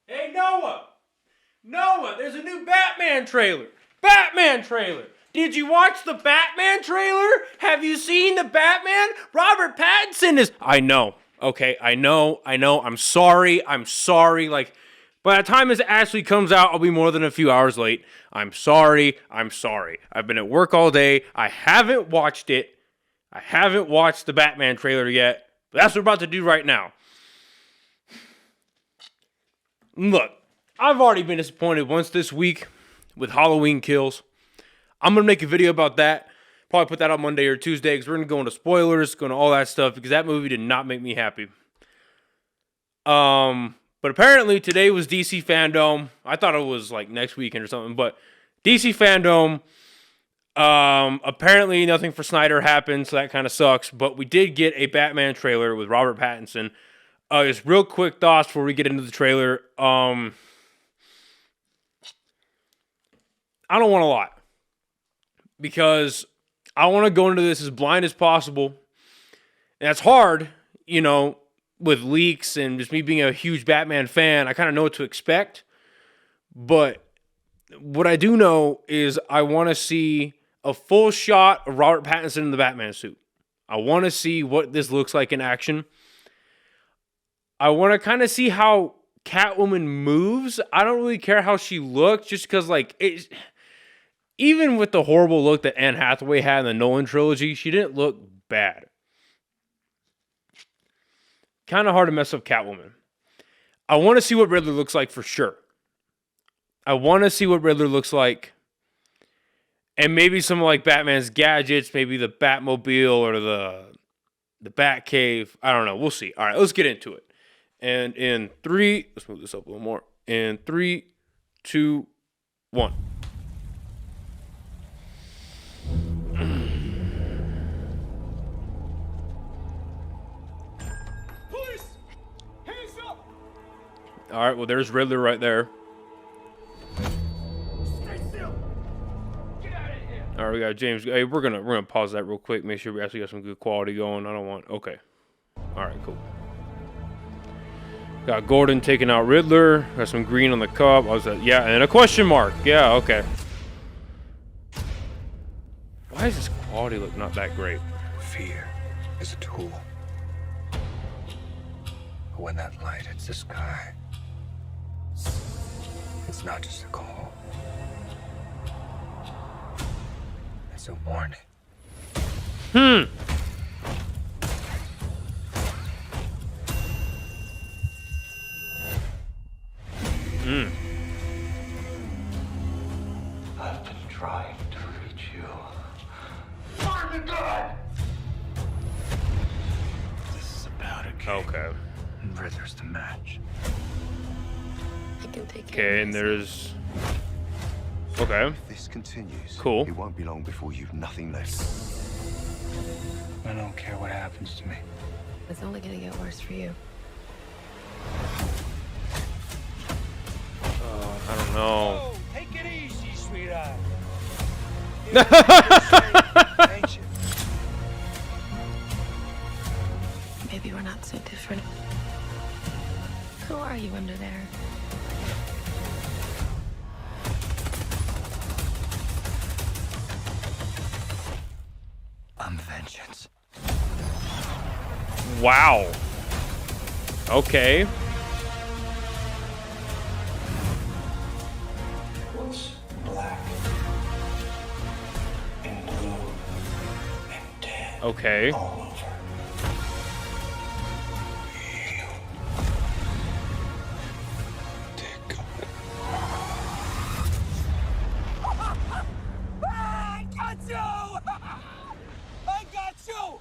Hey, Noah! Noah, there's a new Batman trailer. Batman trailer. Did you watch the Batman trailer? Have you seen the Batman? Robert Pattinson is... I know. Okay, I know. I'm sorry. Like, by the time this actually comes out, I'll be more than a few hours late. I'm sorry. I've been at work all day. I haven't watched it. I haven't watched the Batman trailer yet. But that's what we're about to do right now. Look, I've already been disappointed once this week with Halloween Kills. I'm going to make a video about that. Probably put that on Monday or Tuesday because we're going to go into spoilers, go into all that stuff because that movie did not make me happy. But apparently today was DC Fandom. I thought it was like next weekend or something, but DC Fandom, apparently nothing for Snyder happened, so that kind of sucks. But we did get a Batman trailer with Robert Pattinson. Just real quick thoughts before we get into the trailer. I don't want a lot because I want to go into this as blind as possible. And that's hard, you know, with leaks and just me being a huge Batman fan. I kind of know what to expect. But what I do know is I want to see a full shot of Robert Pattinson in the Batman suit. I want to see what this looks like in action. I want to kind of see how Catwoman moves. I don't really care how she looks just because, like, even with the horrible look that Anne Hathaway had in the Nolan trilogy, she didn't look bad. Kind of hard to mess up Catwoman. I want to see what Riddler looks like for sure. I want to see what Riddler looks like. And maybe some of like Batman's gadgets, maybe the Batmobile or the Batcave. I don't know. We'll see. All right, let's get into it. And in 3, let's move this up a little more. In 3, 2, 1. Police! Hands up! All right, well, there's Riddler right there. Stay still! Get out of here! All right, we got James. Hey, we're gonna pause that real quick. Make sure we actually got some good quality going. I don't want. Okay. All right, cool. Got Gordon taking out Riddler. Got some green on the cup. Yeah, and a question mark. Yeah, okay. Why does this quality look not that great? Fear is a tool. But when that light hits the sky, it's not just a call. It's a warning. I've been trying to reach you. Fire the gun! This is about a game. Okay. And Riddler's the match. I can take care Okay, of and this. there's. Okay. If this continues, Cool. it won't be long before you've nothing left. I don't care what happens to me. It's only gonna get worse for you. I don't know. Oh, take it easy, sweetheart. Ain't you? Maybe we're not so different. Who are you under there? I'm vengeance. Wow. Okay. What's black and blue and dead Okay. all over? Dear God. I got you! I got you!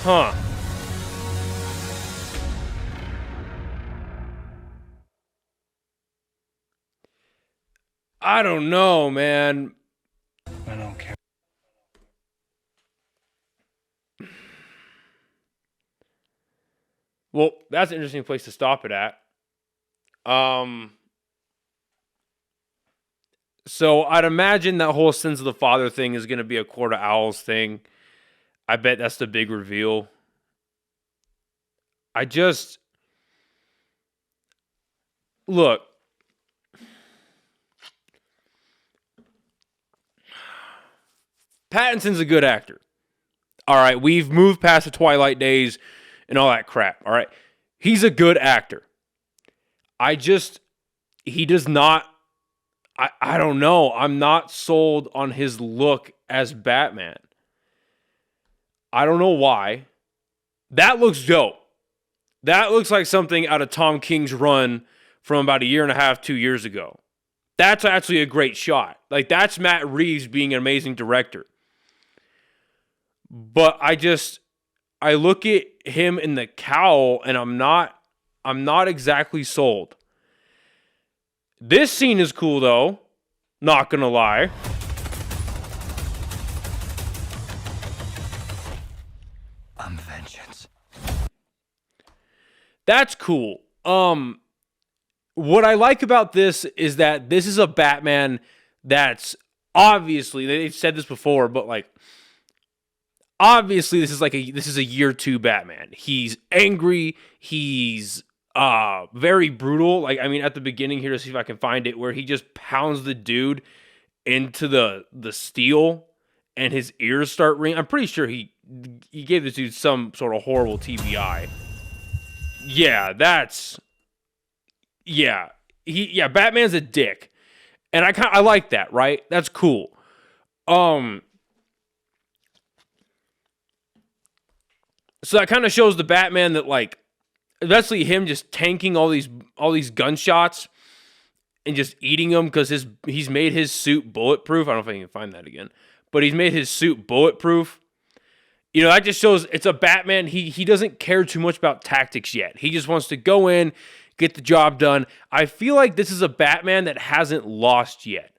Huh. I don't know, man. I don't care. Well, that's an interesting place to stop it at. So I'd imagine that whole Sins of the Father thing is going to be a Court of Owls thing. I bet that's the big reveal. Look. Pattinson's a good actor. All right, we've moved past the Twilight days and all that crap. All right, he's a good actor. He does not, I don't know. I'm not sold on his look as Batman. I don't know why. That looks dope. That looks like something out of Tom King's run from about 1.5 years, 2 years ago. That's actually a great shot. Like, that's Matt Reeves being an amazing director. But I look at him in the cowl and I'm not exactly sold. This scene is cool though, not gonna lie. I'm vengeance. That's cool. What I like about this is that this is a Batman that's obviously, they've said this before, but like, obviously this is a year 2 Batman. He's angry. He's very brutal. Like, I mean, at the beginning here, to see if I can find it, where he just pounds the dude into the steel and his ears start ringing. I'm pretty sure he gave this dude some sort of horrible TBI. Yeah, Batman's a dick. And I like that, right? That's cool. So that kind of shows the Batman that, like, especially him just tanking all these gunshots and just eating them because he's made his suit bulletproof. I don't know if I can find that again, but he's made his suit bulletproof. You know, that just shows it's a Batman. He doesn't care too much about tactics yet. He just wants to go in, get the job done. I feel like this is a Batman that hasn't lost yet.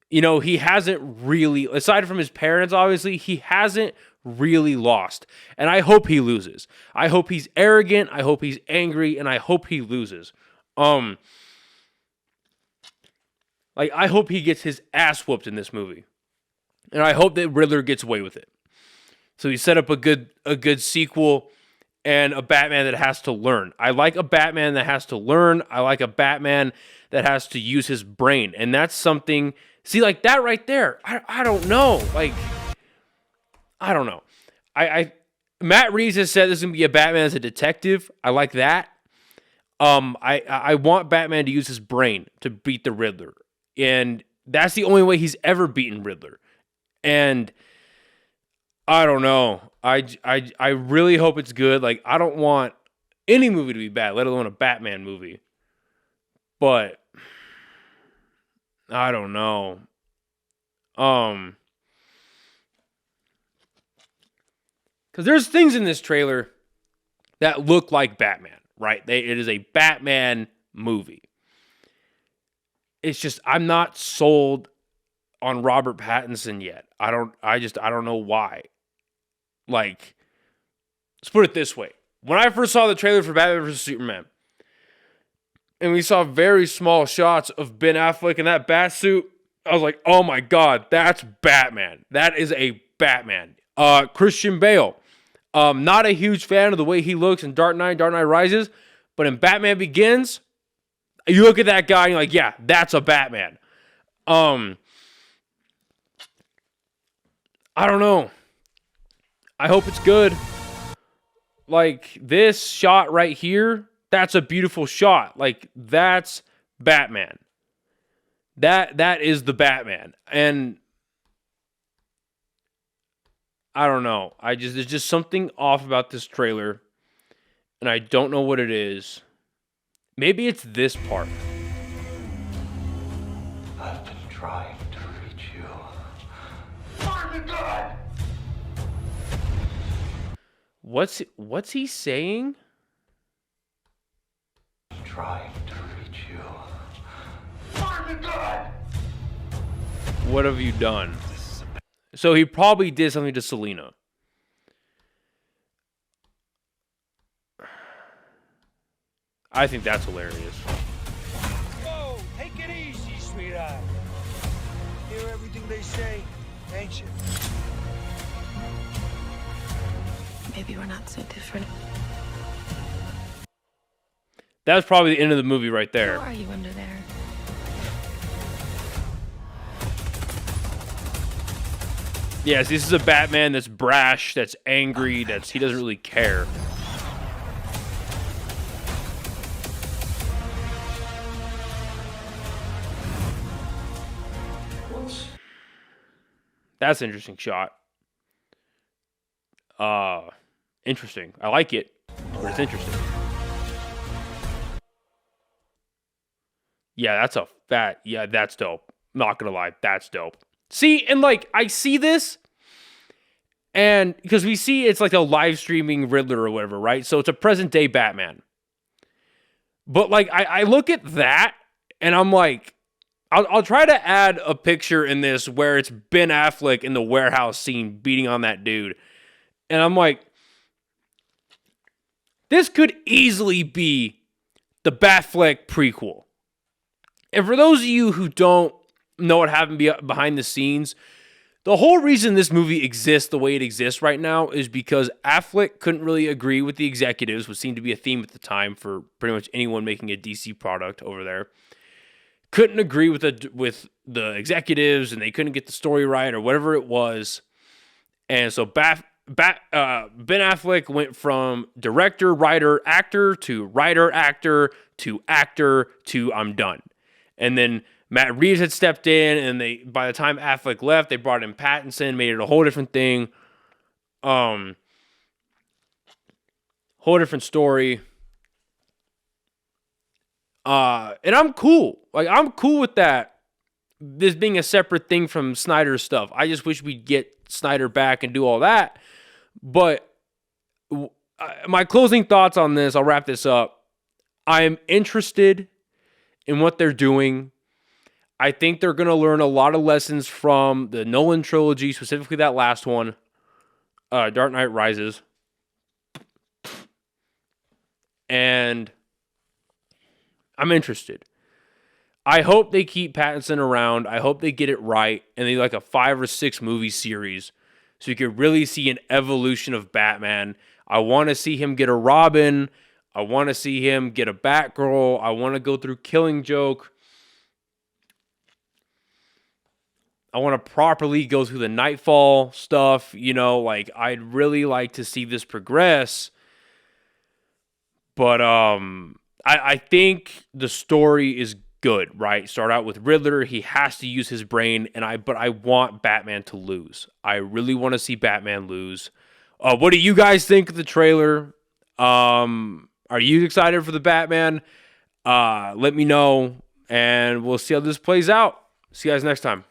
You know, he hasn't really, aside from his parents, obviously, he hasn't really lost. And I hope he loses. I hope he's arrogant. I hope he's angry. And I hope he loses. Like, I hope he gets his ass whooped in this movie. And I hope that Riddler gets away with it. So he set up a good sequel and a Batman that has to learn. I like a Batman that has to learn. I like a Batman that has to use his brain. And that's something, see, like that right there, I don't know. Like, I don't know. Matt Reeves has said this is going to be a Batman as a detective. I like that. I want Batman to use his brain to beat the Riddler. And that's the only way he's ever beaten Riddler. And I don't know. I really hope it's good. Like, I don't want any movie to be bad, let alone a Batman movie. But I don't know. Because there's things in this trailer that look like Batman, right? It is a Batman movie. It's just, I'm not sold on Robert Pattinson yet. I don't know why. Like, let's put it this way. When I first saw the trailer for Batman vs. Superman, and we saw very small shots of Ben Affleck in that bat suit, I was like, oh my God, that's Batman. That is a Batman. Christian Bale. Not a huge fan of the way he looks in Dark Knight Rises, but in Batman Begins, you look at that guy and you're like, yeah, that's a Batman. I don't know. I hope it's good. Like, this shot right here, that's a beautiful shot. Like, that's Batman. That is the Batman. And I don't know. There's just something off about this trailer, and I don't know what it is. Maybe it's this part. I've been trying to reach you. Martin God! What's he saying? Trying to reach you. Martin God! What have you done? So he probably did something to Selena. I think that's hilarious. Whoa, take it easy, sweetheart. Hear everything they say, ain't you? Maybe we're not so different. That's probably the end of the movie right Who there. are you under there? Yes, this is a Batman that's brash, that's angry, he doesn't really care. That's an interesting shot. Interesting. I like it, but it's interesting. Yeah, that's dope. Not gonna lie, that's dope. See, and like, I see this, and because we see it's like a live streaming Riddler or whatever, right? So it's a present day Batman. But like, I look at that, and I'm like, I'll try to add a picture in this where it's Ben Affleck in the warehouse scene beating on that dude. And I'm like, this could easily be the Batfleck prequel. And for those of you who don't know what happened behind the scenes, the whole reason this movie exists the way it exists right now is because Affleck couldn't really agree with the executives, which seemed to be a theme at the time for pretty much anyone making a DC product over there. Couldn't agree with the executives, and they couldn't get the story right or whatever it was. And so Ben Affleck went from director, writer, actor to writer, actor to I'm done. And then Matt Reeves had stepped in, and by the time Affleck left, they brought in Pattinson, made it a whole different thing. Whole different story. And I'm cool. Like, I'm cool with that. This being a separate thing from Snyder's stuff. I just wish we'd get Snyder back and do all that. But my closing thoughts on this, I'll wrap this up. I am interested in what they're doing. I think they're going to learn a lot of lessons from the Nolan trilogy, specifically that last one, Dark Knight Rises. And I'm interested. I hope they keep Pattinson around. I hope they get it right and they do like a 5 or 6 movie series so you could really see an evolution of Batman. I want to see him get a Robin. I want to see him get a Batgirl. I want to go through Killing Joke. I want to properly go through the Nightfall stuff. You know, like, I'd really like to see this progress. But I think the story is good, right? Start out with Riddler. He has to use his brain, but I want Batman to lose. I really want to see Batman lose. What do you guys think of the trailer? Are you excited for the Batman? Let me know, and we'll see how this plays out. See you guys next time.